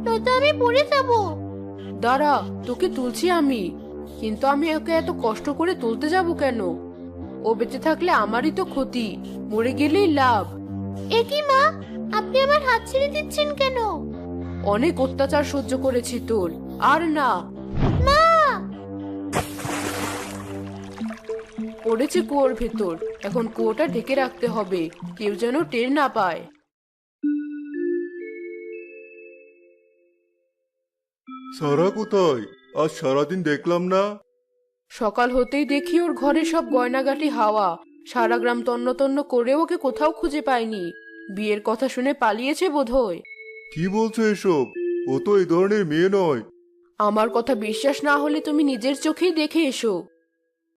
নয়তো আমি পড়ে যাব। দাঁড়া, তোকে তুলছি আমি, কিন্তু আমি ওকে এত কষ্ট করে তুলতে যাব কেন? ও বেঁচে থাকলে আমারই তো ক্ষতি, মরে গেলেই লাভ। এ কি মা, আপনি আমার হাত ছেড়ে দিচ্ছেন কেন? অনেক অত্যাচার সহ্য করেছি তোর, আর না। মা! পড়েছে কুয়োর ভেতর, এখন কুয়োটা ঢেকে রাখতে হবে, কেউ যেন টের না পায়। সারা কোথায়? আজ সারাদিন দেখলাম না। সকাল হতেই দেখি ওর ঘরে সব গয়নাগাটি হাওয়া, সারা গ্রাম তন্ন তন্ন করে ওকে কোথাও খুঁজে পাইনি। বিয়ের কথা শুনে পালিয়েছে বোধহয়। কি বলছো এসব? ও তো এই ধরনের মেয়ে নয়। আমার কথা বিশ্বাস না হলে তুমি নিজের চোখেই দেখে এসো।